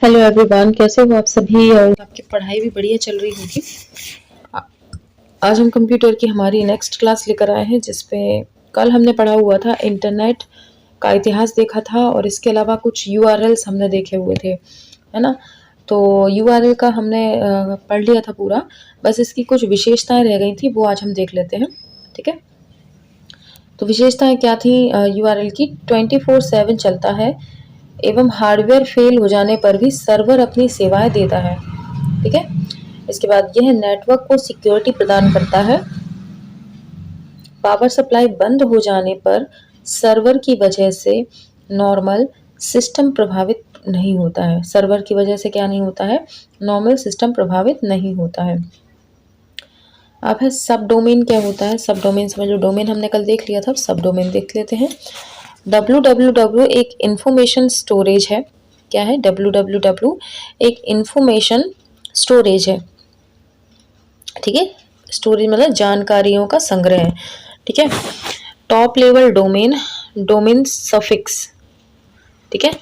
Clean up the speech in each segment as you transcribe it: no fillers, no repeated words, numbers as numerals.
Hello everyone, कैसे हो आप सभी और आपकी पढ़ाई भी बढ़िया चल रही होगी। आ- आज हम कंप्यूटर की हमारी नेक्स्ट क्लास लेकर आए हैं जिसपे कल हमने पढ़ा हुआ था, इंटरनेट का इतिहास देखा था और इसके अलावा कुछ यूआरएल्स हमने देखे हुए थे, है ना। तो यूआरएल का हमने पढ़ लिया था पूरा। बस इसकी कुछ विशेषताएं रह गई थी, वो आज हम देख लेते हैं। ठीक है, तो विशेषताएं क्या थी यूआरएल की? 24/7 चलता है एवं हार्डवेयर फेल हो जाने पर भी सर्वर अपनी सेवाएं देता है। ठीक है, इसके बाद यह नेटवर्क को सिक्योरिटी प्रदान करता है। पावर सप्लाई बंद हो जाने पर सर्वर की वजह से नॉर्मल सिस्टम प्रभावित नहीं होता है। सर्वर की वजह से क्या नहीं होता है? नॉर्मल सिस्टम प्रभावित नहीं होता है। अब है सब डोमेन। क्या होता है सब डोमेन? समझ लो, डोमेन हमने कल देख लिया था, सब डोमेन देख लेते हैं। www एक इंफॉर्मेशन स्टोरेज है। क्या है www? एक इंफॉर्मेशन स्टोरेज है। ठीक है, स्टोरेज मतलब जानकारियों का संग्रह है। ठीक है, top level domain, domain suffix. ठीक है,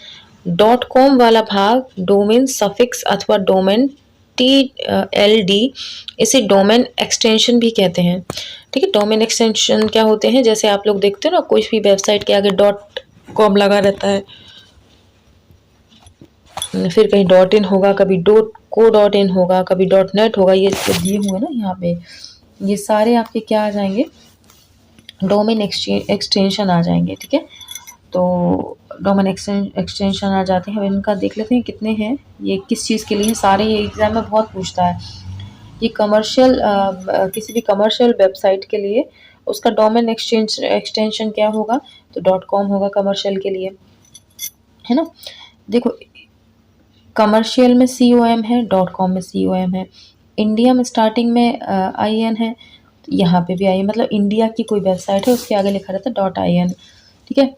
डॉट कॉम वाला भाग डोमेन सफिक्स अथवा डोमेन TLD, इसे डोमेन एक्सटेंशन भी कहते हैं। ठीक है, डोमेन एक्सटेंशन क्या होते हैं? जैसे आप लोग देखते हो ना, कोई भी वेबसाइट के आगे डॉट कॉम लगा रहता है, फिर कहीं डॉट इन होगा, कभी .co.in होगा, कभी .net होगा। ये दिए हुए ना यहाँ पे, ये सारे आपके क्या आ जाएंगे? डोमेन एक्सटेंशन आ जाएंगे। ठीक है, तो डोमेन एक्सटेंशन आ जाते हैं। अब इनका देख लेते हैं कितने हैं, ये किस चीज़ के लिए। सारे ये एग्जाम में बहुत पूछता है। ये कमर्शियल, किसी भी कमर्शियल वेबसाइट के लिए उसका डोमेन एक्सटेंशन क्या होगा? तो .com होगा कमर्शियल के लिए, है ना। देखो, कमर्शियल में COM है, .com में COM है। इंडिया में स्टार्टिंग में IN है, तो यहाँ पे भी IN, मतलब इंडिया की कोई वेबसाइट है उसके आगे लिखा रहता है .in। ठीक है,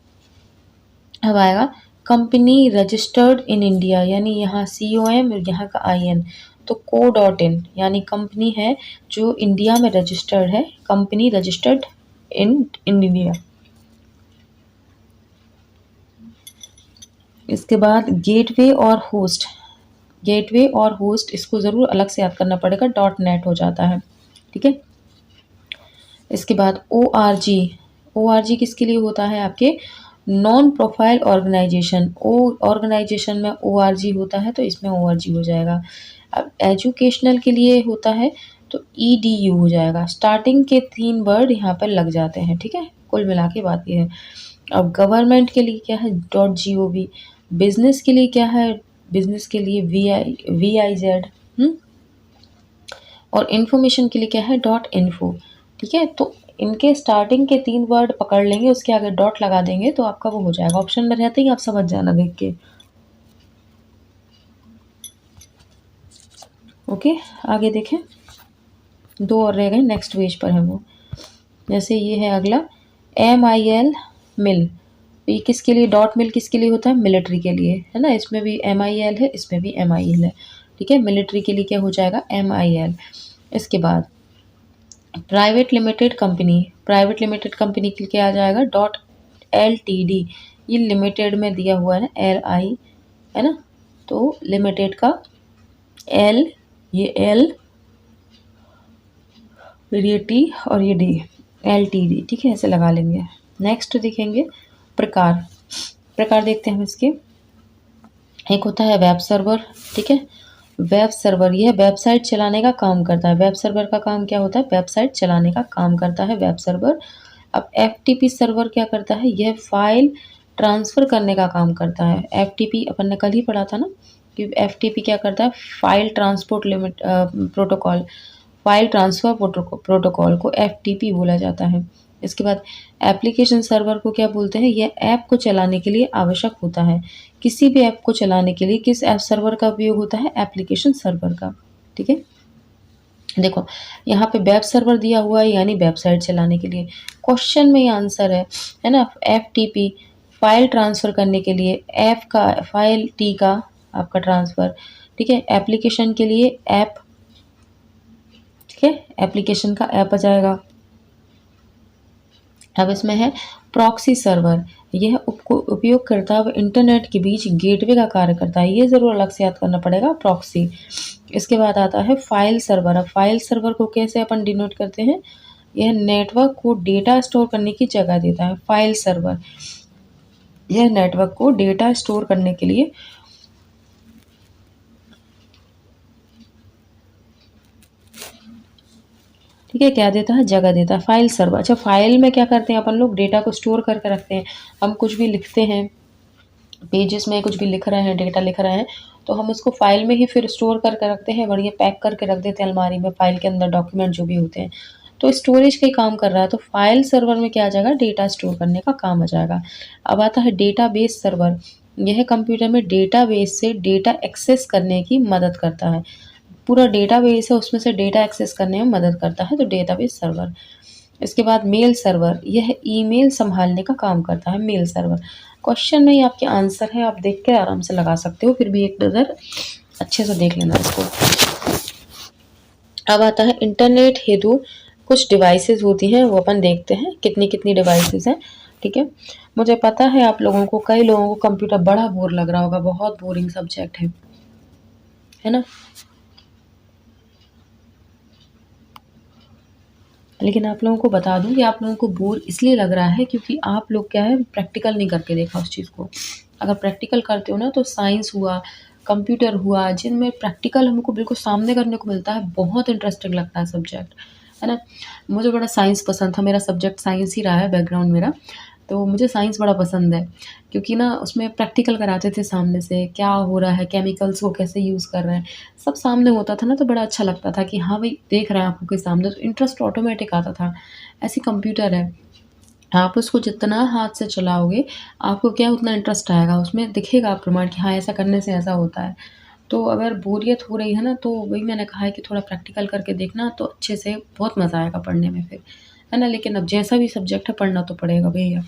अब आएगा कंपनी रजिस्टर्ड इन इंडिया, यानी यहाँ COM और यहाँ का IN। तो co.in यानी कंपनी है जो इंडिया में रजिस्टर्ड है, कंपनी रजिस्टर्ड इन इंडिया। इसके बाद गेटवे और होस्ट, गेटवे और होस्ट इसको ज़रूर अलग से याद करना पड़ेगा, .net हो जाता है। ठीक है, इसके बाद ORG, ORG किसके लिए होता है? आपके नॉन प्रोफाइल ऑर्गेनाइजेशन, ऑर्गेनाइजेशन में ORG होता है तो इसमें ORG हो जाएगा। अब एजुकेशनल के लिए होता है तो EDU हो जाएगा। स्टार्टिंग के 3 वर्ड यहाँ पर लग जाते हैं। ठीक है, कुल मिला के बात ये है। अब गवर्नमेंट के लिए क्या है? .gov। बिजनेस के लिए क्या है? बिजनेस के लिए VIZ। और इन्फॉर्मेशन के लिए क्या है? .info। ठीक है, तो इनके स्टार्टिंग के 3 वर्ड पकड़ लेंगे, उसके आगे डॉट लगा देंगे तो आपका वो हो जाएगा। ऑप्शन में रहते ही आप समझ जाना देख के। ओके, आगे देखें, 2 और रह गए, नेक्स्ट पेज पर है वो। जैसे ये है अगला, MIL मिल। ये किसके लिए? .mil किसके लिए होता है? मिलिट्री के लिए, है ना। इसमें भी MIL है, इसमें भी MIL है। ठीक है, मिलिट्री के लिए क्या हो जाएगा? MIL। इसके बाद private limited company, private limited company के लिए क्या आ जाएगा? .LTD। ये लिमिटेड में दिया हुआ है ना, LI, है ना। तो लिमिटेड का L, ये L, फिर ये T और ये D, LTD। ठीक है, ऐसे लगा लेंगे। नेक्स्ट देखेंगे प्रकार, प्रकार देखते हैं हम इसके। एक होता है वेब सर्वर। ठीक है, वेब सर्वर यह वेबसाइट चलाने का काम करता है। वेब सर्वर का काम क्या होता है? वेबसाइट चलाने का काम करता है वेब सर्वर। अब FTP सर्वर क्या करता है? यह फाइल ट्रांसफ़र करने का काम करता है। FTP अपन ने कल ही पढ़ा था ना कि FTP क्या करता है? File transport limit protocol, file transfer protocol को FTP बोला जाता है। इसके बाद एप्लीकेशन सर्वर को क्या बोलते हैं? यह ऐप को चलाने के लिए आवश्यक होता है। किसी भी ऐप को चलाने के लिए किस ऐप सर्वर का उपयोग होता है? एप्लीकेशन सर्वर का। ठीक है, देखो यहाँ पे वेब सर्वर दिया हुआ है यानी वेबसाइट चलाने के लिए। क्वेश्चन में ये आंसर है ना। FTP फाइल ट्रांसफ़र करने के लिए, F का फाइल, T का आपका ट्रांसफ़र। ठीक है, एप्लीकेशन के लिए ऐप। ठीक है, एप्लीकेशन का ऐप आ जाएगा। अब इसमें है प्रॉक्सी सर्वर। यह उपयोगकर्ता व इंटरनेट के बीच गेटवे का कार्य करता है। ये ज़रूर अलग से याद करना पड़ेगा, प्रॉक्सी। इसके बाद आता है फाइल सर्वर। अब फाइल सर्वर को कैसे अपन डिनोट करते हैं? यह नेटवर्क को डेटा स्टोर करने की जगह देता है। फाइल सर्वर यह नेटवर्क को डेटा स्टोर करने के लिए ठीक है क्या देता है? जगह देता है। File server. अच्छा, फाइल में क्या करते हैं अपन लोग? डेटा को स्टोर करके रखते हैं। हम कुछ भी लिखते हैं, पेजेस में कुछ भी लिख रहे हैं, डेटा लिख रहे हैं, तो हम उसको फाइल में ही फिर स्टोर करके रखते हैं, बढ़िया पैक करके रख देते हैं अलमारी में, फाइल के अंदर डॉक्यूमेंट जो भी होते हैं। तो स्टोरेज का ही काम कर रहा है। तो फाइल सर्वर में क्या आ जाएगा? डेटा स्टोर करने का काम आ जाएगा। अब आता है डेटाबेस सर्वर। यह कंप्यूटर में डेटाबेस से डेटा एक्सेस करने की मदद करता है। पूरा डेटाबेस है, उसमें से डेटा एक्सेस करने में मदद करता है, तो डेटाबेस सर्वर। इसके बाद मेल सर्वर। यह ईमेल संभालने का काम करता है, मेल सर्वर। क्वेश्चन में ही आपके आंसर है, आप देख के आराम से लगा सकते हो, फिर भी एक नज़र अच्छे से देख लेना इसको। अब आता है इंटरनेट हेतु कुछ डिवाइसेस होती हैं, वो अपन देखते हैं कितनी कितनी डिवाइसेस हैं। ठीक है, मुझे पता है आप लोगों को, कई लोगों को कंप्यूटर बड़ा बोर लग रहा होगा, बहुत बोरिंग सब्जेक्ट है ना। लेकिन आप लोगों को बता दूं कि आप लोगों को बोर इसलिए लग रहा है क्योंकि आप लोग क्या है, प्रैक्टिकल नहीं करके देखा उस चीज़ को। अगर प्रैक्टिकल करते हो ना, तो साइंस हुआ, कंप्यूटर हुआ, जिनमें प्रैक्टिकल हमको बिल्कुल सामने करने को मिलता है, बहुत इंटरेस्टिंग लगता है सब्जेक्ट, है ना। मुझे बड़ा साइंस पसंद था, मेरा सब्जेक्ट साइंस ही रहा है, बैकग्राउंड मेरा, तो मुझे साइंस बड़ा पसंद है क्योंकि ना उसमें प्रैक्टिकल कराते थे सामने से, क्या हो रहा है, केमिकल्स को कैसे यूज़ कर रहे हैं, सब सामने होता था ना, तो बड़ा अच्छा लगता था कि हाँ भाई देख रहे हैं आँखों के सामने, तो इंटरेस्ट ऑटोमेटिक आता था। ऐसी कंप्यूटर है, आप उसको जितना हाथ से चलाओगे, आपको क्या उतना इंटरेस्ट आएगा, उसमें दिखेगा प्रमाण कि हाँ ऐसा करने से ऐसा होता है। तो अगर बोरियत हो रही है ना, तो वही मैंने कहा है कि थोड़ा प्रैक्टिकल करके देखना, तो अच्छे से बहुत मज़ा आएगा पढ़ने में फिर, है ना। लेकिन अब जैसा भी सब्जेक्ट है, पढ़ना तो पड़ेगा भैया,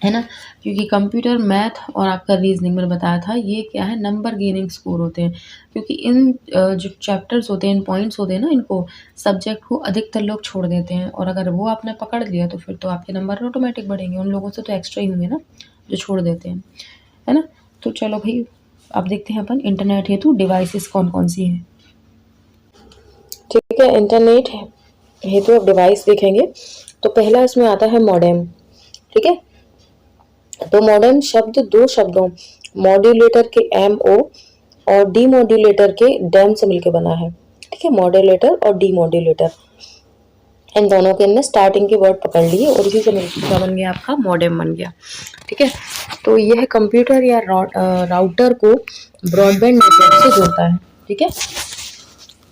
है ना। क्योंकि कंप्यूटर, मैथ और आपका रीजनिंग मैंने बताया था, ये क्या है, नंबर गेनिंग स्कोर होते हैं। क्योंकि इन जो चैप्टर्स होते हैं, इन पॉइंट्स होते हैं ना, इनको सब्जेक्ट को अधिकतर लोग छोड़ देते हैं, और अगर वो आपने पकड़ लिया तो फिर तो आपके नंबर ऑटोमेटिक बढ़ेंगे, उन लोगों से तो एक्स्ट्रा ही होंगे ना जो छोड़ देते हैं, है ना। तो चलो भाई, अब देखते हैं अपन इंटरनेट हेतु डिवाइसेस कौन कौन सी हैं। ठीक है, इंटरनेट हेतु अब डिवाइस देखेंगे, तो पहला इसमें आता है मॉडेम। ठीक है, तो मॉडेम शब्द दो शब्दों मॉड्यूलेटर के MO और डीमॉड्यूलेटर के डैम से मिलकर बना है। ठीक है, मॉड्यूलेटर और डीमॉड्यूलेटर, इन दोनों के हमने स्टार्टिंग के वर्ड पकड़ लिए और इसी से मिलकर क्या बन गया, आपका मॉडेम बन गया। ठीक है, तो यह कंप्यूटर या राउटर को ब्रॉडबैंड नेटवर्क से जोड़ता है। ठीक है,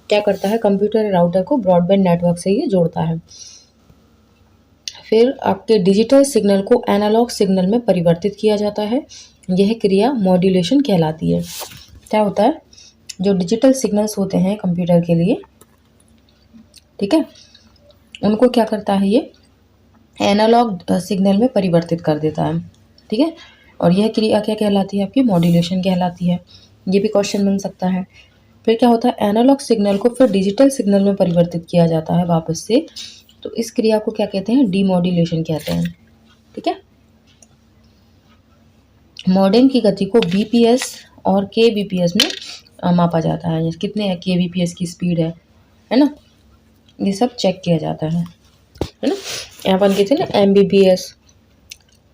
क्या करता है, कंप्यूटर या राउटर को ब्रॉडबैंड नेटवर्क से ये जोड़ता है। फिर आपके डिजिटल सिग्नल को एनालॉग सिग्नल में परिवर्तित किया जाता है, यह क्रिया मॉड्यूलेशन कहलाती है। क्या होता है, जो डिजिटल सिग्नल्स होते हैं कंप्यूटर के लिए, ठीक है, उनको क्या करता है, ये एनालॉग सिग्नल में परिवर्तित कर देता है। ठीक है, और यह क्रिया क्या कहलाती है, आपकी मॉड्यूलेशन कहलाती है। ये भी क्वेश्चन बन सकता है। फिर क्या होता है, एनालॉग सिग्नल को फिर डिजिटल सिग्नल में परिवर्तित किया जाता है वापस से, तो इस क्रिया को क्या कहते हैं, डीमॉड्यूलेशन कहते हैं। ठीक है, मॉडेम की गति को BPS और kbps में मापा जाता है, कितने kbps की स्पीड है ना, ये सब चेक किया जाता है ना। यहाँ पर कहते हैं ना MBPS,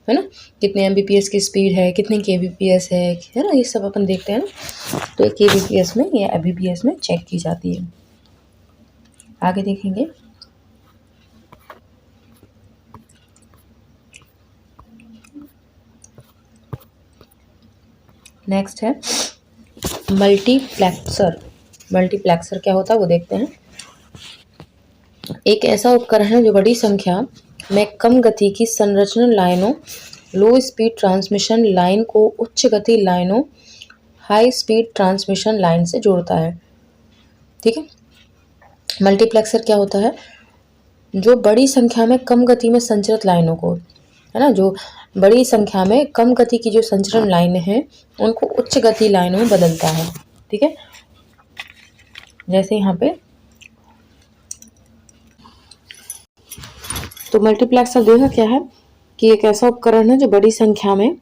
है ना, कितने MBPS की स्पीड है, कितने kbps है ना, ये सब अपन देखते हैं ना, तो kbps में या MBPS में चेक की जाती है। आगे देखेंगे, नेक्स्ट है मल्टीप्लेक्सर। मल्टीप्लेक्सर क्या होता है वो देखते हैं। एक ऐसा उपकरण है जो बड़ी संख्या में कम गति की संरचना लाइनों, लो स्पीड ट्रांसमिशन लाइन को उच्च गति लाइनों, हाई स्पीड ट्रांसमिशन लाइन से जोड़ता है। ठीक है, मल्टीप्लेक्सर क्या होता है, जो बड़ी संख्या में कम गति में संचरित लाइनों को, है ना, जो बड़ी संख्या में कम गति की जो संचरण लाइनें हैं उनको उच्च गति लाइनों में बदलता है। ठीक है, जैसे यहाँ पे, तो मल्टीप्लेक्सर देखा क्या है कि एक ऐसा उपकरण है जो बड़ी संख्या में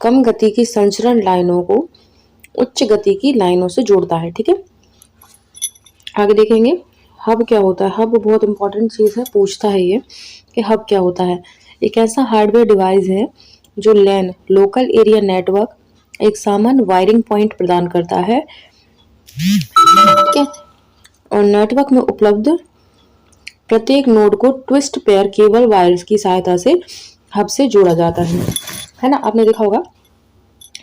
कम गति की संचरण लाइनों को उच्च गति की लाइनों से जोड़ता है। ठीक है, आगे देखेंगे हब क्या होता है। हब बहुत इंपॉर्टेंट चीज़ है, पूछता है ये कि हब क्या होता है। एक ऐसा हार्डवेयर डिवाइस है जो लैन लोकल एरिया नेटवर्क एक सामान्य वायरिंग पॉइंट प्रदान करता है। ठीक है, और नेटवर्क में उपलब्ध प्रत्येक नोड को ट्विस्ट पेयर केबल वायर्स की सहायता से हब से जोड़ा जाता है ना। आपने देखा होगा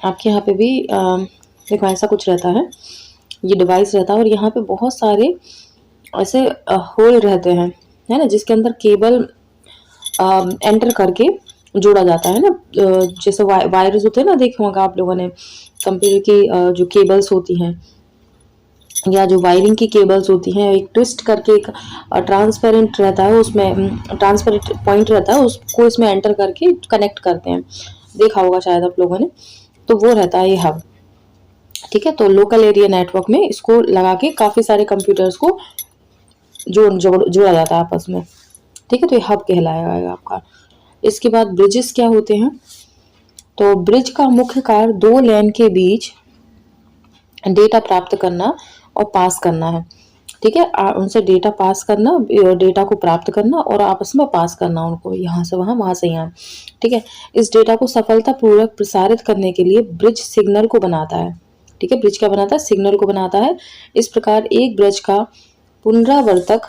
आपके यहाँ पे भी देखो ऐसा कुछ रहता है, ये डिवाइस रहता है और यहाँ पे बहुत सारे ऐसे होल रहते हैं, है ना, जिसके अंदर केबल एंटर करके जोड़ा जाता है ना। जैसे वायर्स होते हैं ना, देखे होगा आप लोगों ने कंप्यूटर की जो केबल्स होती हैं या जो वायरिंग की केबल्स होती हैं, एक ट्विस्ट करके एक ट्रांसपेरेंट रहता है, उसमें ट्रांसपेरेंट पॉइंट रहता है, उसको इसमें एंटर करके कनेक्ट करते हैं, देखा होगा शायद आप लोगों ने। तो वो रहता है ये हब। ठीक है, तो लोकल एरिया नेटवर्क में इसको लगा के काफ़ी सारे कंप्यूटर्स को जोड़ा जाता है आपस में। ठीक है, तो ये हब कहलाएगा आपका। इसके बाद ब्रिजेस क्या होते हैं। तो ब्रिज का मुख्य कार्य दो लेन के बीच डेटा प्राप्त करना और पास करना है। ठीक है, उनसे डेटा पास करना, डेटा को प्राप्त करना और आपस में पास करना उनको, यहाँ से वहाँ से यहाँ। ठीक है, इस डेटा को सफलतापूर्वक प्रसारित करने के लिए ब्रिज सिग्नल को बनाता है। ठीक है, ब्रिज क्या बनाता है, सिग्नल को बनाता है। इस प्रकार एक ब्रिज का पुनरावर्तक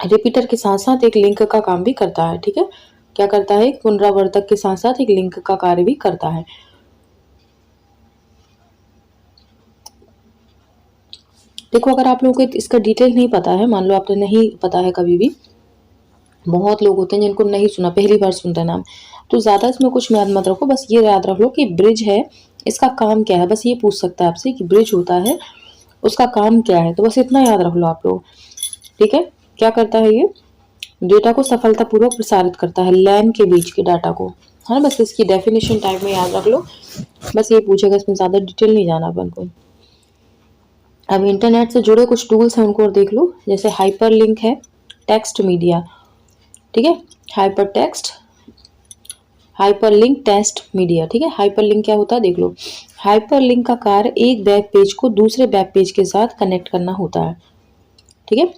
रिपीटर के साथ साथ एक लिंक का काम भी करता है। ठीक है, क्या करता है, एक पुनरावर्तक के साथ साथ एक लिंक का कार्य भी करता है। देखो अगर आप लोगों को इसका डिटेल नहीं पता है, मान लो आपने नहीं पता है कभी भी, बहुत लोग होते हैं जिनको नहीं सुना, पहली बार सुनते हैं नाम, तो ज़्यादा इसमें कुछ याद मत रखो, बस ये याद रख लो कि ब्रिज है, इसका काम क्या है, बस ये पूछ सकता है आपसे कि ब्रिज होता है उसका काम क्या है, तो बस इतना याद रख लो आप लोग। ठीक है, क्या करता है ये, डेटा को सफलतापूर्वक प्रसारित करता है लैन के बीच के डाटा को, है ना। बस इसकी डेफिनेशन टाइप में याद रख लो, बस ये पूछेगा, इसमें ज़्यादा डिटेल नहीं जाना अपन को। अब इंटरनेट से जुड़े कुछ टूल्स हैं उनको और देख लो, जैसे हाइपर लिंक है, टेक्स्ट मीडिया। ठीक है, हाइपर लिंक टेक्स्ट मीडिया। ठीक है, हाइपर लिंक क्या होता है देख लो। हाइपर लिंक का कार्य एक वेब पेज को दूसरे वेब पेज के साथ कनेक्ट करना होता है। ठीक है,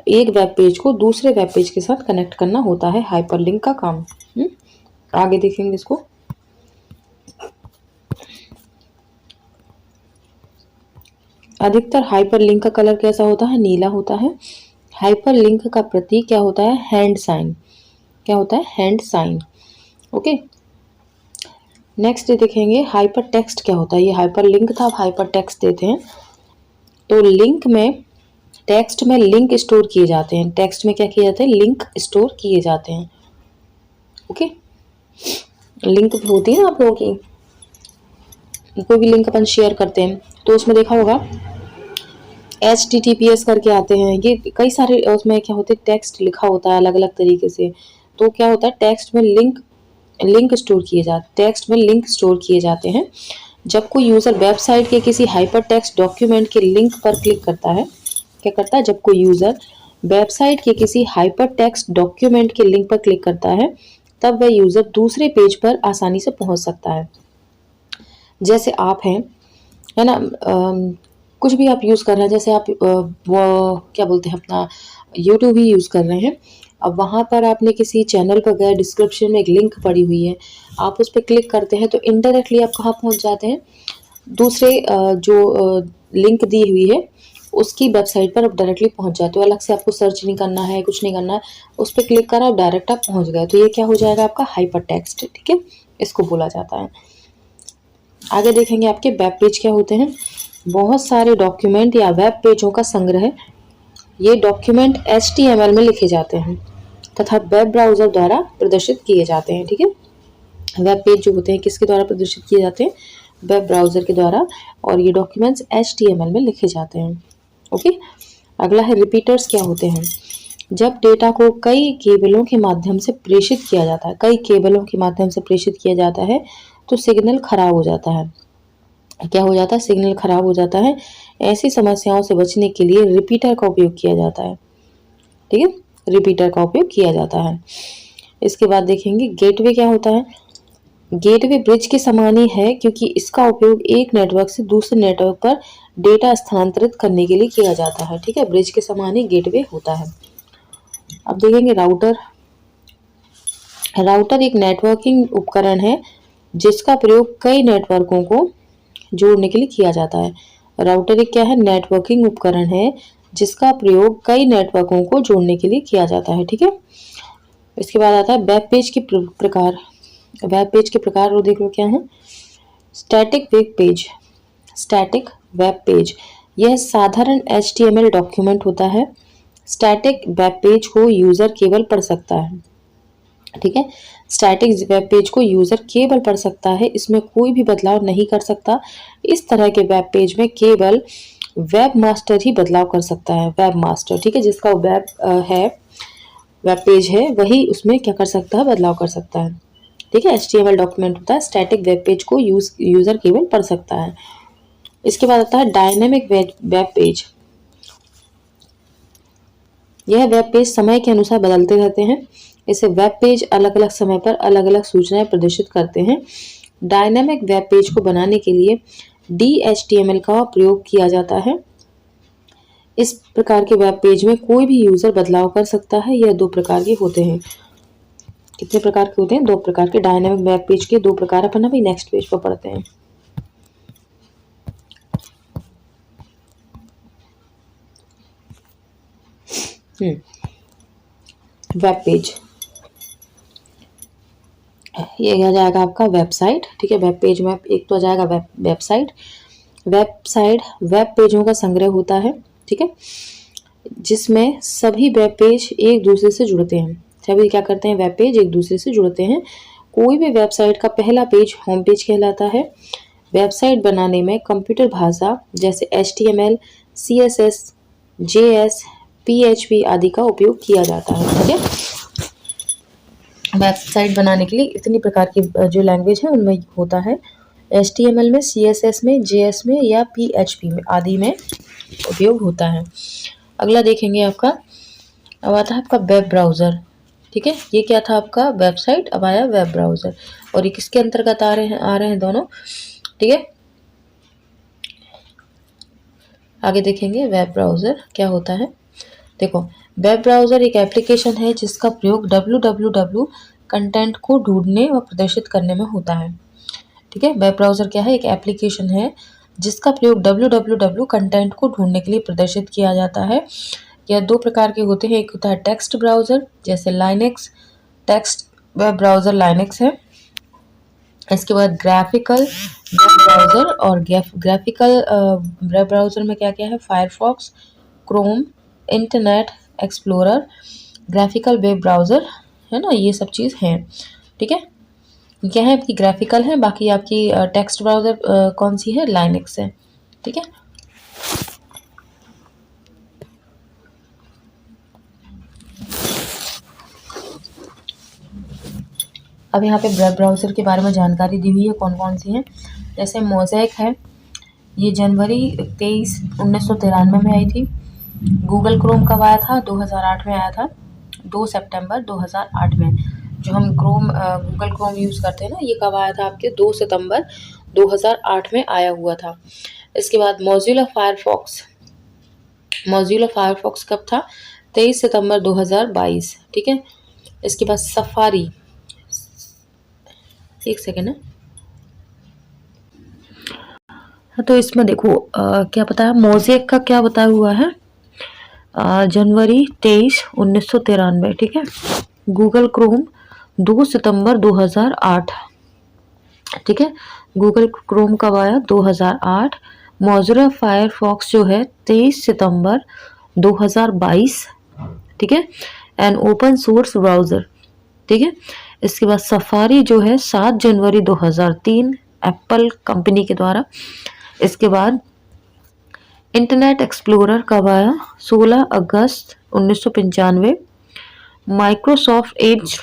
एक वेब पेज को दूसरे वेब पेज के साथ कनेक्ट करना होता है हाइपर लिंक का काम। आगे देखेंगे इसको। अधिकतर हाइपर लिंक का कलर कैसा होता है, नीला होता है। हाइपर लिंक का प्रतीक क्या होता है, हैंड साइन। क्या होता है, हैंड साइन। ओके, नेक्स्ट देखेंगे हाइपर टेक्स्ट क्या होता है। ये हाइपर लिंक था, अब हाइपर टेक्स्ट देते हैं। तो लिंक में, टेक्स्ट में लिंक स्टोर किए जाते हैं। टेक्स्ट में क्या किए जाते हैं, लिंक स्टोर किए जाते हैं। ओके, लिंक होती है ना आप लोगों की, कोई भी लिंक अपन शेयर करते हैं तो उसमें देखा होगा HTTPS करके आते हैं, ये कई सारे उसमें क्या होते हैं, टेक्स्ट लिखा होता है अलग अलग तरीके से। तो क्या होता है, टेक्स्ट में लिंक स्टोर किए जाते, टेक्स्ट में लिंक स्टोर किए जाते हैं। जब कोई यूज़र वेबसाइट के किसी हाइपर टेक्स्ट डॉक्यूमेंट के लिंक पर क्लिक करता है, क्या करता है, जब कोई यूज़र वेबसाइट के किसी हाइपर टेक्स्ट डॉक्यूमेंट के लिंक पर क्लिक करता है, तब वह यूज़र दूसरे पेज पर आसानी से पहुंच सकता है। जैसे आप हैं, है ना, कुछ भी आप यूज़ कर रहे हैं, जैसे आप वो क्या बोलते हैं अपना यूट्यूब ही यूज़ कर रहे हैं। अब वहाँ पर आपने किसी चैनल पर गए, डिस्क्रिप्शन में एक लिंक पड़ी हुई है, आप उस पर क्लिक करते हैं तो इनडायरेक्टली आप कहाँ पहुँच जाते हैं, दूसरे जो लिंक दी हुई है उसकी वेबसाइट पर आप डायरेक्टली पहुँच जाते हो। अलग से आपको सर्च नहीं करना है, कुछ नहीं करना है, उस पर क्लिक करा डायरेक्ट आप पहुँच गए। तो ये क्या हो जाएगा आपका हाइपर टेक्स्ट। ठीक है, इसको बोला जाता है। आगे देखेंगे आपके वेब पेज क्या होते हैं। बहुत सारे डॉक्यूमेंट या वेब पेजों का संग्रह। ये डॉक्यूमेंट HTML में लिखे जाते हैं तथा वेब ब्राउज़र द्वारा प्रदर्शित किए जाते हैं। ठीक है, वेब पेज जो होते हैं किसके द्वारा प्रदर्शित किए जाते हैं, वेब ब्राउज़र के द्वारा, और ये डॉक्यूमेंट्स HTML में लिखे जाते हैं। ओके, अगला है रिपीटर्स क्या होते हैं। जब डेटा को कई केबलों के माध्यम से प्रेषित किया जाता है, कई केबलों के माध्यम से प्रेषित किया जाता है तो सिग्नल खराब हो जाता है। क्या हो जाता है, सिग्नल खराब हो जाता है। ऐसी समस्याओं से बचने के लिए रिपीटर का उपयोग किया जाता है। ठीक है, रिपीटर का उपयोग किया जाता है। इसके बाद देखेंगे गेटवे क्या होता है। गेटवे ब्रिज के समान ही है क्योंकि इसका उपयोग एक नेटवर्क से दूसरे नेटवर्क पर डेटा स्थानांतरित करने के लिए किया जाता है। ठीक है, ब्रिज के समान ही गेटवे होता है। अब देखेंगे राउटर। राउटर एक नेटवर्किंग उपकरण है जिसका प्रयोग कई नेटवर्कों को जोड़ने के लिए किया जाता है। राउटर एक क्या है, नेटवर्किंग उपकरण है जिसका प्रयोग कई नेटवर्कों को जोड़ने के लिए किया जाता है। ठीक है, इसके बाद आता है वेब पेज के प्रकार। वेब पेज के प्रकार वो देखो क्या है। Static web page. Static web page यह साधारण HTML डॉक्यूमेंट होता है। स्टैटिक वेब पेज को यूजर केवल पढ़ सकता है। ठीक है, स्टैटिक वेब पेज को यूजर केवल पढ़ सकता है, इसमें कोई भी बदलाव नहीं कर सकता। इस तरह के वेब पेज में केवल वेब मास्टर ही बदलाव कर सकता है। वेब मास्टर, ठीक है, जिसका वेब पेज है वही उसमें क्या कर सकता है, बदलाव कर सकता है। ठीक है, HTML डॉक्यूमेंट होता है। स्टैटिक वेब पेज को यूजर केवल पढ़ सकता है। इसके बाद आता है डायनेमिक वेब पेज। यह वेब पेज समय के अनुसार बदलते रहते हैं। इसे वेब पेज अलग अलग समय पर अलग अलग सूचनाएं प्रदर्शित करते हैं। डायनेमिक वेब पेज को बनाने के लिए DHTML का प्रयोग किया जाता है। इस प्रकार के वेब पेज में कोई भी यूजर बदलाव कर सकता है। यह 2 प्रकार के होते हैं। कितने प्रकार के होते हैं? 2 प्रकार के। डायनेमिक वेब पेज के 2 प्रकार अपन अभी नेक्स्ट पेज पर पढ़ते हैं। वेब पेज, ये आ जाएगा आपका वेबसाइट। ठीक है, वेब पेज में एक तो आ जाएगा वेबसाइट। वेबसाइट वेब पेजों का संग्रह होता है। ठीक है, जिसमें सभी वेब पेज एक दूसरे से जुड़ते हैं। सभी क्या करते हैं, वेब पेज एक दूसरे से जुड़ते हैं। कोई भी वेबसाइट का पहला पेज होम पेज कहलाता है। वेबसाइट बनाने में कंप्यूटर भाषा जैसे HTML, CSS, JS, PHP आदि का उपयोग किया जाता है। ठीक है, वेबसाइट बनाने के लिए इतनी प्रकार की जो लैंग्वेज है उनमें होता है। HTML में, CSS में, JS में या PHP में आदि में उपयोग होता है। अगला देखेंगे आपका, अब आता है आपका वेब ब्राउज़र। ठीक है, ये क्या था आपका वेबसाइट, अब आया वेब ब्राउज़र। और ये किसके अंतर्गत आ रहे हैं दोनों। ठीक है, आगे देखेंगे वेब ब्राउज़र क्या होता है। देखो, वेब ब्राउज़र एक एप्लीकेशन है जिसका प्रयोग www कंटेंट को ढूंढने व प्रदर्शित करने में होता है। ठीक है, वेब ब्राउज़र क्या है, एक एप्लीकेशन है जिसका प्रयोग www कंटेंट को ढूंढने के लिए प्रदर्शित किया जाता है। यह 2 प्रकार के होते हैं। एक होता है टेक्स्ट ब्राउज़र जैसे Linux text web browser Linux है। इसके बाद ग्राफिकल वेब ब्राउज़र, और ग्राफिकल वेब ब्राउज़र में क्या क्या है, Firefox, Chrome, internet explorer, graphical web browser है ना, ये सब चीज़ हैं। ठीक है, क्या है आपकी ग्राफिकल है, बाकी आपकी टेक्स्ट ब्राउज़र कौन सी है, लाइनेक्स है। ठीक है, अब यहाँ पे वेब ब्राउज़र के बारे में जानकारी दी हुई है कौन कौन सी है। जैसे मोज़ेक है, ये जनवरी 23, 1993 में आई थी। गूगल क्रोम कब आया था, 2008 में आया था, 2 सितंबर 2008 में। जो हम गूगल क्रोम यूज़ करते हैं ना, ये कब आया था आपके 2 सितंबर 2008 में आया हुआ था। इसके बाद मोज़िला फायरफॉक्स कब था, 23 सितंबर 2022। ठीक है, इसके बाद सफारी, एक सेकेंड है। तो इसमें देखो क्या बताया, मोज़ेक का क्या बताया हुआ है, जनवरी 23, 1993। ठीक है, गूगल क्रोम 2 सितंबर 2008। ठीक है, गूगल क्रोम कब आया, 2008। मोज़िला फायरफॉक्स जो है 23 सितंबर 2022। ठीक है, एंड ओपन सोर्स ब्राउज़र। ठीक है, इसके बाद सफारी जो है 7 जनवरी 2003 एप्पल कंपनी के द्वारा। इसके बाद इंटरनेट एक्सप्लोरर कब आया, 16 अगस्त 1995। माइक्रोसॉफ्ट एज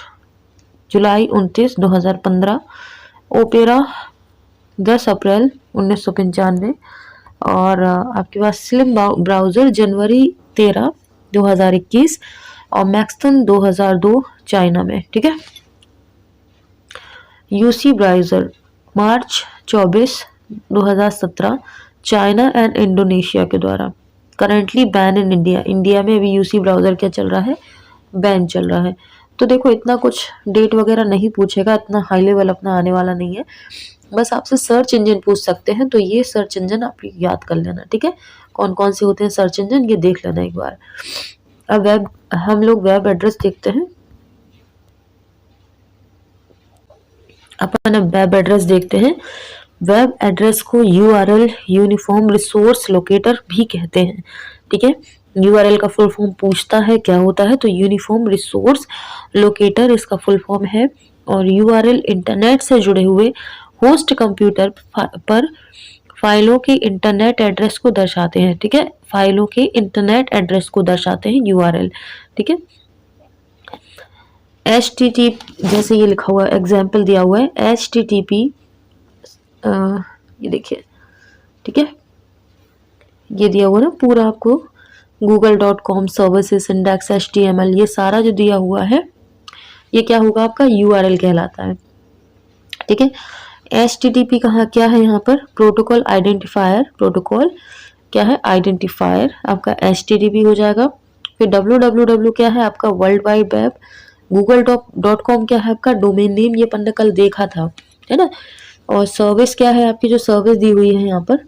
जुलाई 29, 2015। ओपेरा 10 अप्रैल 1995। और आपके पास स्लिम ब्राउज़र जनवरी 13, 2021। और मैक्सन 2002 चाइना में, ठीक है। UC browser March 24 2017 China and Indonesia के द्वारा। Currently ban in India, India में अभी यूसी ब्राउज़र क्या चल रहा है, बैन चल रहा है। तो देखो इतना कुछ डेट वगैरह नहीं पूछेगा, इतना हाई लेवल अपना आने वाला नहीं है, बस आपसे सर्च इंजन पूछ सकते हैं। तो ये सर्च इंजन आप याद कर लेना, ठीक है। कौन कौन से होते हैं सर्च इंजन, ये देख लेना एक बार। अब हम लोग वेब एड्रेस देखते हैं। अपन अब वेब एड्रेस देखते हैं। वेब एड्रेस को यूआरएल यूनिफॉर्म रिसोर्स लोकेटर भी कहते हैं, ठीक है। यूआरएल का फुल फॉर्म पूछता है क्या होता है, तो यूनिफॉर्म रिसोर्स लोकेटर इसका फुल फॉर्म है। और यूआरएल इंटरनेट से जुड़े हुए होस्ट कंप्यूटर पर फाइलों के इंटरनेट एड्रेस को दर्शाते हैं, ठीक है। फाइलों के इंटरनेट एड्रेस को दर्शाते हैं यूआरएल, ठीक है। HTTP जैसे ये लिखा हुआ एग्जाम्पल दिया हुआ है HTTP, ये देखिए, ठीक है। ये दिया हुआ ना पूरा आपको google.com सर्विसेज इंडेक्स HTML, ये सारा जो दिया हुआ है ये क्या होगा, आपका URL कहलाता है, ठीक है। HTTP कहाँ क्या है, यहाँ पर प्रोटोकॉल आइडेंटिफायर, प्रोटोकॉल क्या है, आइडेंटिफायर आपका HTTP हो जाएगा। फिर www क्या है आपका वर्ल्ड वाइड वेब, google.com क्या है आपका डोमेन नेम, ये अपन ने कल देखा था, है ना। और सर्विस क्या है आपकी, जो सर्विस दी हुई है यहाँ पर,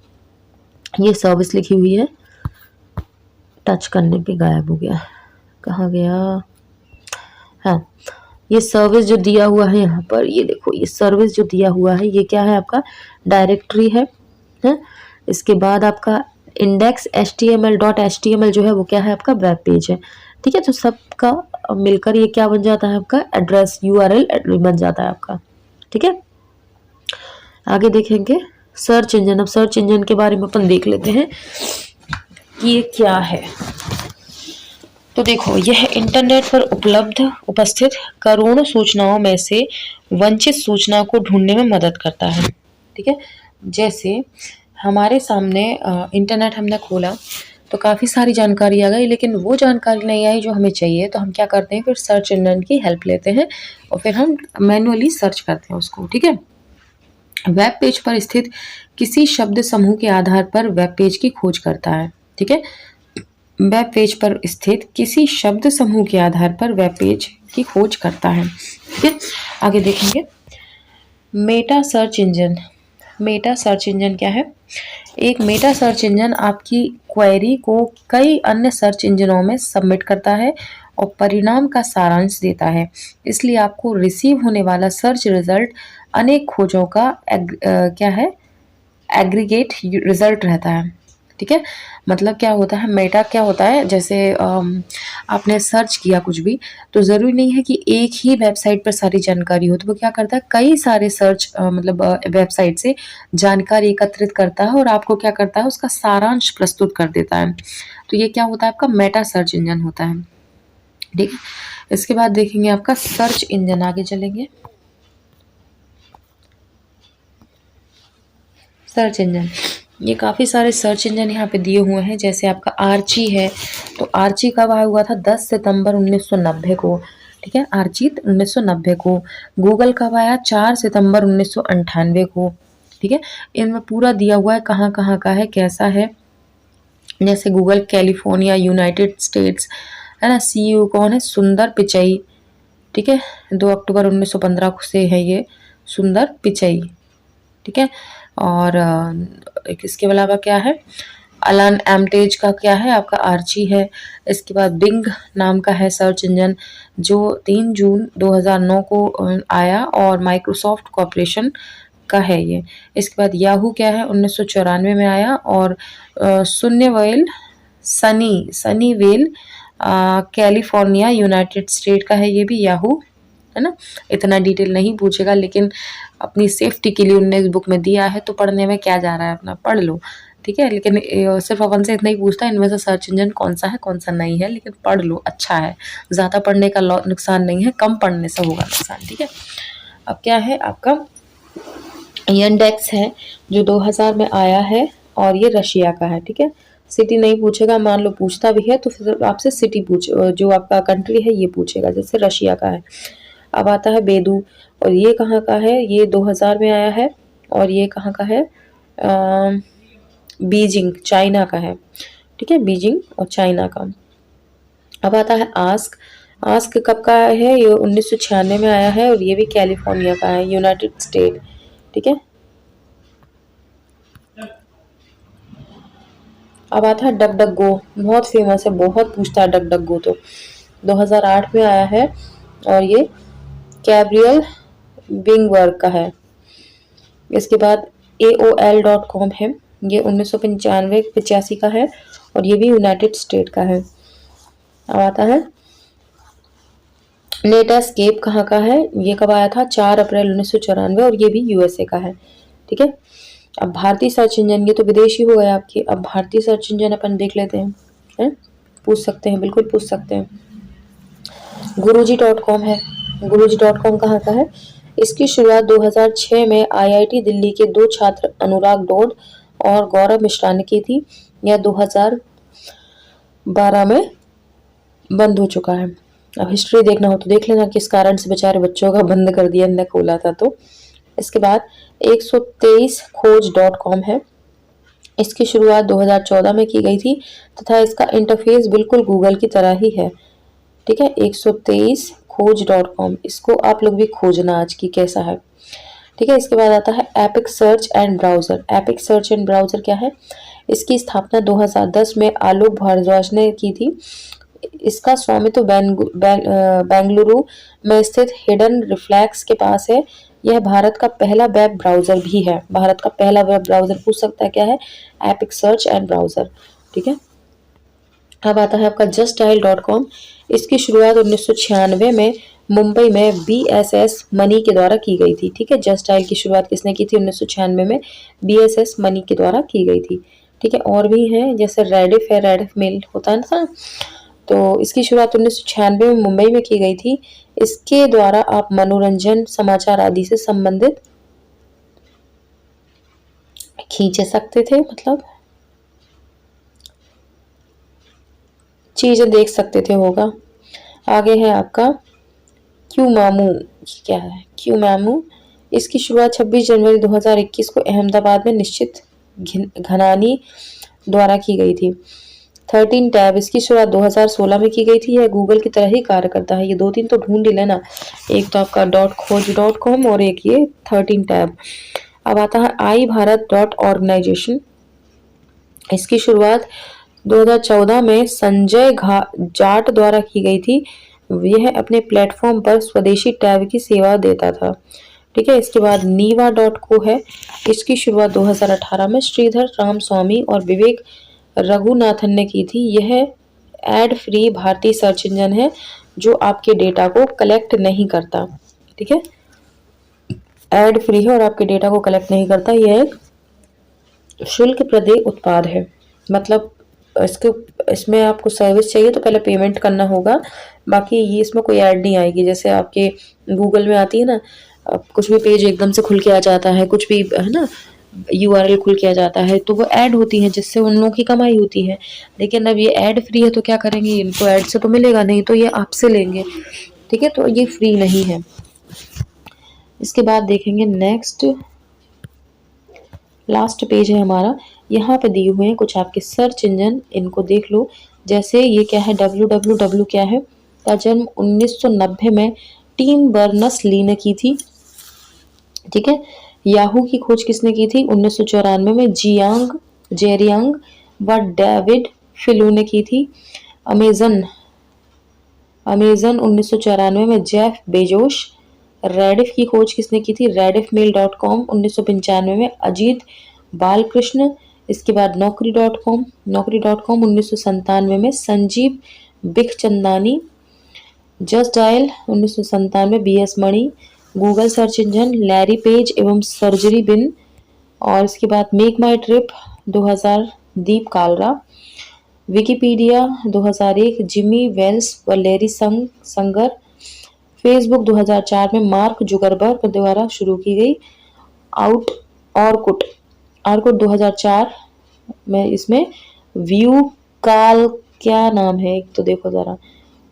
ये सर्विस लिखी हुई है, टच करने पे गायब हो गया, कहाँ गया, हाँ ये सर्विस जो दिया हुआ है यहाँ पर, ये देखो ये सर्विस जो दिया हुआ है ये क्या है आपका डायरेक्टरी है। इसके बाद आपका इंडेक्स HTML जो है वो क्या है आपका वेब पेज है, ठीक है। तो सबका मिलकर ये क्या बन जाता है आपका एड्रेस, URL बन जाता है आपका, ठीक है। आगे देखेंगे सर्च इंजन। अब सर्च इंजन के बारे में अपन देख लेते हैं कि ये क्या है। तो देखो यह इंटरनेट पर उपस्थित करोड़ों सूचनाओं में से वंचित सूचना को ढूंढने में मदद करता है, ठीक है। जैसे हमारे सामने इंटरनेट हमने खोला तो काफ़ी सारी जानकारी आ गई, लेकिन वो जानकारी नहीं आई जो हमें चाहिए, तो हम क्या करते हैं, फिर सर्च इंजन की हेल्प लेते हैं और फिर हम मैनुअली सर्च करते हैं उसको, ठीक है। वेब पेज पर स्थित किसी शब्द समूह के आधार पर वेब पेज की खोज करता है, ठीक है। वेब पेज पर स्थित किसी शब्द समूह के आधार पर वेब पेज की खोज करता है, ठीक है। आगे देखेंगे Meta search engine. Meta search engine क्या है, एक मेटा सर्च इंजन आपकी क्वेरी को कई अन्य सर्च इंजनों में सबमिट करता है और परिणाम का सारांश देता है, इसलिए आपको रिसीव होने वाला सर्च रिजल्ट अनेक खोजों का क्या है एग्रीगेट रिजल्ट रहता है, ठीक है। मतलब क्या होता है, मेटा क्या होता है, जैसे आपने सर्च किया कुछ भी, तो ज़रूरी नहीं है कि एक ही वेबसाइट पर सारी जानकारी हो, तो वो क्या करता है कई सारे सर्च मतलब वेबसाइट से जानकारी एकत्रित करता है और आपको क्या करता है उसका सारांश प्रस्तुत कर देता है। तो ये क्या होता है आपका मेटा सर्च इंजन होता है, ठीक है। इसके बाद देखेंगे आपका सर्च इंजन, आगे चलेंगे। सर्च इंजन, ये काफ़ी सारे सर्च इंजन यहाँ पे दिए हुए हैं, जैसे आपका आर्ची है, तो आर्ची कब आया हुआ था 10 सितंबर 1990 को, ठीक है। आर्ची 1990 को। गूगल कब आया 4 सितंबर 1998 को, ठीक है। इनमें पूरा दिया हुआ है कहाँ कहाँ का है, कैसा है। जैसे गूगल कैलिफोर्निया यूनाइटेड स्टेट्स, है ना। CEO कौन है, सुंदर पिचई, ठीक है। 2 अक्टूबर 1915 से है ये सुंदर पिचई, ठीक है। और इसके अलावा क्या है, अलन एमटेज का क्या है आपका आर्ची है। इसके बाद बिंग नाम का है सर्च इंजन जो 3 जून 2009 को आया और माइक्रोसॉफ्ट कॉर्पोरेशन का है ये। इसके बाद याहू क्या है 1994 में आया और सनीवेल कैलिफोर्निया यूनाइटेड स्टेट का है ये भी याहू, है ना। इतना डिटेल नहीं पूछेगा, लेकिन अपनी सेफ्टी के लिए उनने इस बुक में दिया है, तो पढ़ने में क्या जा रहा है, अपना पढ़ लो, ठीक है। लेकिन सिर्फ अपन से इतना ही पूछता है इनमें से सर्च इंजन कौन सा है कौन सा नहीं है, लेकिन पढ़ लो, अच्छा है। ज़्यादा पढ़ने का नुकसान नहीं है, कम पढ़ने से होगा नुकसान, ठीक है। अब क्या है आपका यंडेक्स है जो 2000 में आया है और ये रशिया का है, ठीक है। सिटी नहीं पूछेगा, मान लो पूछता भी है तो फिर आपसे सिटी पूछ, जो आपका कंट्री है ये पूछेगा, जैसे रशिया का है। अब आता है बेदू, और ये कहाँ का है, ये 2000 में आया है, और ये कहाँ का है, बीजिंग, चाइना का है। ठीक है, बीजिंग और चाइना का। अब आता है आस्क। आस्क कब का है, ये 1996 में आया है, और ये भी कैलिफोर्निया का है, यूनाइटेड स्टेट। ठीक है, अब आता है डक डक गो, बहुत फेमस है, बहुत पूछता है डक डक गो, तो 2008 में आया है, और ये कैब्रियल बिंगवर्ग का है। इसके बाद AOL.com है, ये 1995-85 का है, और ये भी यूनाइटेड स्टेट का है। अब आता है नेटस्केप, कहाँ का है, ये कब आया था, 4 अप्रैल 1994, और ये भी USA का है। ठीक है, अब भारतीय सर्च इंजन, ये तो विदेशी हो गए आपके, अब भारतीय सर्च इंजन अपन देख लेते हैं, पूछ सकते हैं, बिल्कुल पूछ सकते हैं। guruji.com है, guruji.com कहाँ का है, इसकी शुरुआत 2006 में IIT दिल्ली के 2 छात्र अनुराग डोड और गौरव मिश्रा ने की थी। यह 2012 में बंद हो चुका है। अब हिस्ट्री देखना हो तो देख लेना किस कारण से बेचारे बच्चों का बंद कर दिया, हमने खोला था तो। इसके बाद 123 खोज.com है, इसकी शुरुआत 2014 में की गई थी तथा इसका इंटरफेस बिल्कुल गूगल की तरह ही है। ठीक है, 123 खोज.com, इसको आप लोग भी खोजना आज की कैसा है। ठीक है, इसके बाद आता है epic search and browser. Epic search and browser क्या है, इसकी स्थापना 2010 में आलोक भारद्वाज ने की थी। इसका स्वामित्व बेंगलुरु में स्थित हिडन रिफ्लेक्स के पास है। यह भारत का पहला वेब ब्राउजर भी है, भारत का पहला वेब ब्राउजर पूछ सकता है क्या है, एपिक सर्च एंड ब्राउजर। ठीक है, अब आता है आपका justdial.com। इसकी शुरुआत 1996 में मुंबई में BSS मनी के द्वारा की गई थी। ठीक है, जस्ट डायल की शुरुआत किसने की थी, 1996 में BSS मनी के द्वारा की गई थी। ठीक है, और भी हैं, जैसे रेडिफ है, रेडिफ मेल होता है ना, तो इसकी शुरुआत 1996 में मुंबई में की गई थी। इसके द्वारा आप मनोरंजन, समाचार आदि से संबंधित खींच सकते थे, मतलब चीजें देख सकते थे, होगा। आगे है आपका क्यू मामू, क्या है क्यू मामू, इसकी शुरुआत 26 जनवरी 2021 को अहमदाबाद में निश्चित घनानी द्वारा की गई थी। 13 टैब, इसकी शुरुआत 2016 में की गई थी। यह गूगल की तरह ही कार्य करता है। ये 2-3 तो ढूंढ ही लेना, एक तो आपका .खोज.com और एक ये 13 टैब। अब आता है iBharat.organization। इसकी शुरुआत 2014 में संजय जाट द्वारा की गई थी। यह अपने प्लेटफॉर्म पर स्वदेशी टैब की सेवा देता था। ठीक है, इसके बाद नीवा.co है। इसकी शुरुआत 2018 में श्रीधर रामस्वामी और विवेक रघुनाथन ने की थी। यह एड फ्री भारतीय सर्च इंजन है जो आपके डेटा को कलेक्ट नहीं करता। ठीक है, एड फ्री है और आपके डेटा को कलेक्ट नहीं करता। यह एक शुल्क प्रदेय उत्पाद है, मतलब इसमें आपको सर्विस चाहिए तो पहले पेमेंट करना होगा, बाकी ये इसमें कोई ऐड नहीं आएगी। जैसे आपके गूगल में आती है ना, कुछ भी पेज एकदम से खुल के आ जाता है, कुछ भी है ना, URL खुल के आ जाता है, तो वो ऐड होती है जिससे उन लोगों की कमाई होती है। लेकिन अब ये ऐड फ्री है तो क्या करेंगे, इनको ऐड से तो मिलेगा नहीं, तो ये आपसे लेंगे। ठीक है, तो ये फ्री नहीं है। इसके बाद देखेंगे नेक्स्ट, लास्ट पेज है हमारा। यहाँ पे दिए हुए हैं कुछ आपके सर्च इंजन, इनको देख लो। जैसे ये क्या है, www क्या है, का जन्म 1990 में टीम बर्नस ली ने की थी। ठीक है, याहू की खोज किसने की थी, 1994 में जेरियांग व डेविड फिलू ने की थी। अमेजन 1994 में जेफ बेजोस। रेडिफ की खोज किसने की थी, rediffmail.com 1995 में अजीत बालकृष्ण। इसके बाद नौकरी.com 1997 में Sanjeev Bikhchandani. Just dial 1997 BS Mani. Google search engine Larry Page एवं सर्जरी बिन। और इसके बाद make my trip 2000 Deep Kalra. Wikipedia 2001 Jimmy Wales व लेरी संगर। फेसबुक 2004 में मार्क जुगरबर्ग द्वारा शुरू की गई। ऑर्कुट 2004 में, इसमें व्यू काल, क्या नाम है एक तो देखो ज़रा,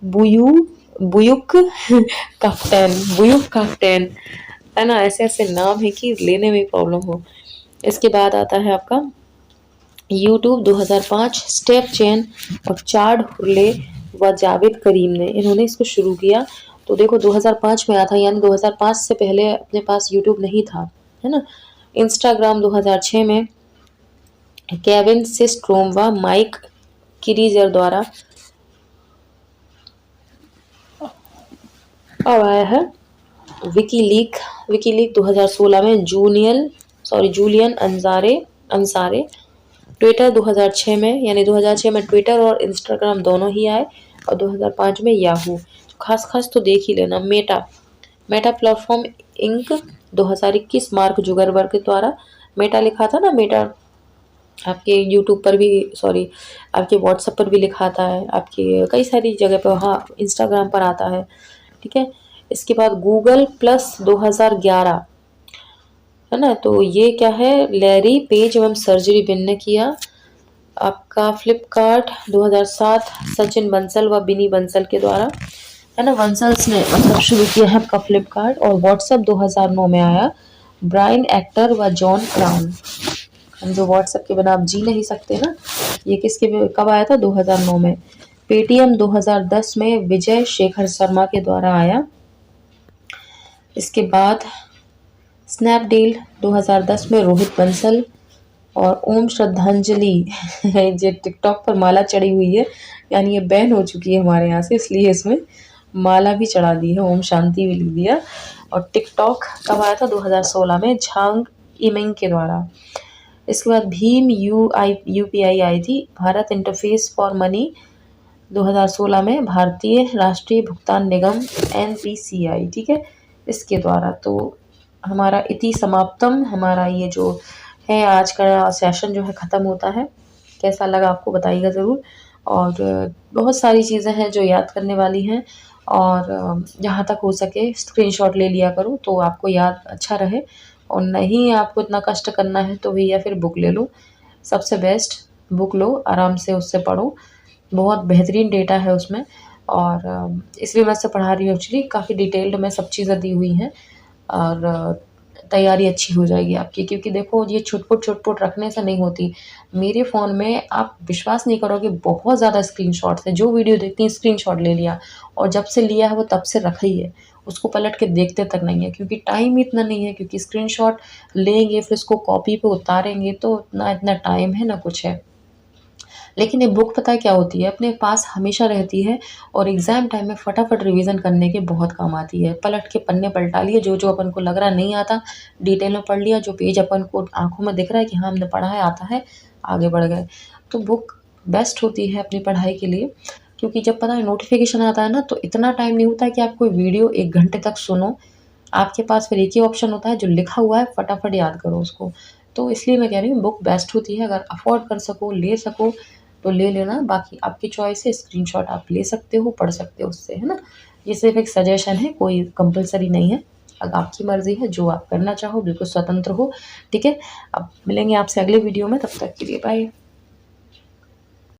बुयू बुयुक काफ्टन, बुयुक काफ्टन, है ना। ऐसे ऐसे नाम है कि लेने में प्रॉब्लम हो। इसके बाद आता है आपका यूट्यूब 2005, स्टेप चेन और चार्ड हुर्ले व जावेद करीम ने इन्होंने इसको शुरू किया। तो देखो 2005 में आया था, यानी 2005 से पहले अपने पास यूट्यूब नहीं था, है ना। इंस्टाग्राम 2006 में केविन सिस्ट्रोम व माइक किरीजर द्वारा अब आया है। विकीलीक 2016 में जूलियन अंसारे। ट्विटर 2006 में, यानी 2006 में ट्विटर और इंस्टाग्राम दोनों ही आए, और 2005 में याहू। खास तो देख ही लेना। Meta platform Inc 2021 Mark Zuckerberg के द्वारा। मेटा लिखा था ना, मेटा आपके यूट्यूब पर भी, सॉरी आपके व्हाट्सएप पर भी लिखा आता है, आपकी कई सारी जगह पर, हाँ इंस्टाग्राम पर आता है, ठीक है। इसके बाद गूगल प्लस 2011, है ना। तो ये क्या है, लैरी पेज एवं सर्जरी बिन ने किया। आपका फ्लिपकार्ट 2007 सचिन बंसल व बिनी बंसल के द्वारा, है ना। बंसल्स ने मतलब शुरू किया है आपका फ्लिपकार्ट। और व्हाट्सएप 2009 में आया, ब्रायन एक्टर व जॉन क्राउन। हम जो व्हाट्सएप के बिना आप जी नहीं सकते ना, ये कब आया था, 2009 में। पेटीएम 2010 में विजय शेखर शर्मा के द्वारा आया। इसके बाद स्नैपडील 2010 में रोहित बंसल। और ओम श्रद्धांजलि ये टिकटॉक पर माला चढ़ी हुई है, यानी ये बैन हो चुकी है हमारे यहाँ से, इसलिए इसमें माला भी चढ़ा दी है, ओम शांति भी लिख दिया। और टिकटॉक कब आया था, 2016 में झांग इमिंग के द्वारा। इसके बाद भीम यूपीआई आई थी, भारत इंटरफेस फॉर मनी 2016 में भारतीय राष्ट्रीय भुगतान निगम एनपीसीआई, ठीक है, इसके द्वारा। तो हमारा इति समाप्तम, हमारा ये जो है आज का सेशन जो है ख़त्म होता है। कैसा लगा आपको बताइएगा ज़रूर। और बहुत सारी चीज़ें हैं जो याद करने वाली हैं, और जहाँ तक हो सके स्क्रीनशॉट ले लिया करो तो आपको याद अच्छा रहे। और नहीं आपको इतना कष्ट करना है तो भैया फिर बुक ले लो, सबसे बेस्ट बुक लो, आराम से उससे पढ़ो, बहुत बेहतरीन डेटा है उसमें। और इसलिए मैं इससे पढ़ा रही हूँ, एक्चुअली काफ़ी डिटेल्ड में सब चीज़ें दी हुई हैं, और तैयारी अच्छी हो जाएगी आपकी। क्योंकि देखो ये छुटपुट रखने से नहीं होती। मेरे फ़ोन में आप विश्वास नहीं करोगे, बहुत ज़्यादा स्क्रीनशॉट्स हैं, जो वीडियो देखती हैं स्क्रीनशॉट ले लिया, और जब से लिया है वो तब से रखा ही है, उसको पलट के देखते तक नहीं है, क्योंकि टाइम इतना नहीं है। क्योंकि स्क्रीनशॉट लेंगे फिर इसको कॉपी पे उतारेंगे तो इतना टाइम है ना कुछ है। लेकिन ये बुक पता है क्या होती है, अपने पास हमेशा रहती है, और एग्ज़ाम टाइम में फटाफट रिवीजन करने के बहुत काम आती है। पलट के पन्ने पलटा लिए, जो अपन को लग रहा नहीं आता डिटेल में पढ़ लिया, जो पेज अपन को आंखों में दिख रहा है कि हाँ हमने पढ़ा है, आता है, आगे बढ़ गए। तो बुक बेस्ट होती है अपनी पढ़ाई के लिए। क्योंकि जब पता है नोटिफिकेशन आता है ना, तो इतना टाइम नहीं होता है कि आप कोई वीडियो 1 घंटे तक सुनो। आपके पास फिर एक ही ऑप्शन होता है, जो लिखा हुआ है फटाफट याद करो उसको। तो इसलिए मैं कह रही हूँ बुक बेस्ट होती है। अगर अफोर्ड कर सको, ले सको तो ले लेना, बाकी आपकी चॉइस है। स्क्रीनशॉट आप ले सकते हो, पढ़ सकते हो उससे, है ना। ये सिर्फ एक सजेशन है, कोई कंपलसरी नहीं है। अगर आपकी मर्ज़ी है, जो आप करना चाहो बिल्कुल स्वतंत्र हो, ठीक है। अब मिलेंगे आपसे अगले वीडियो में, तब तक के लिए बाय।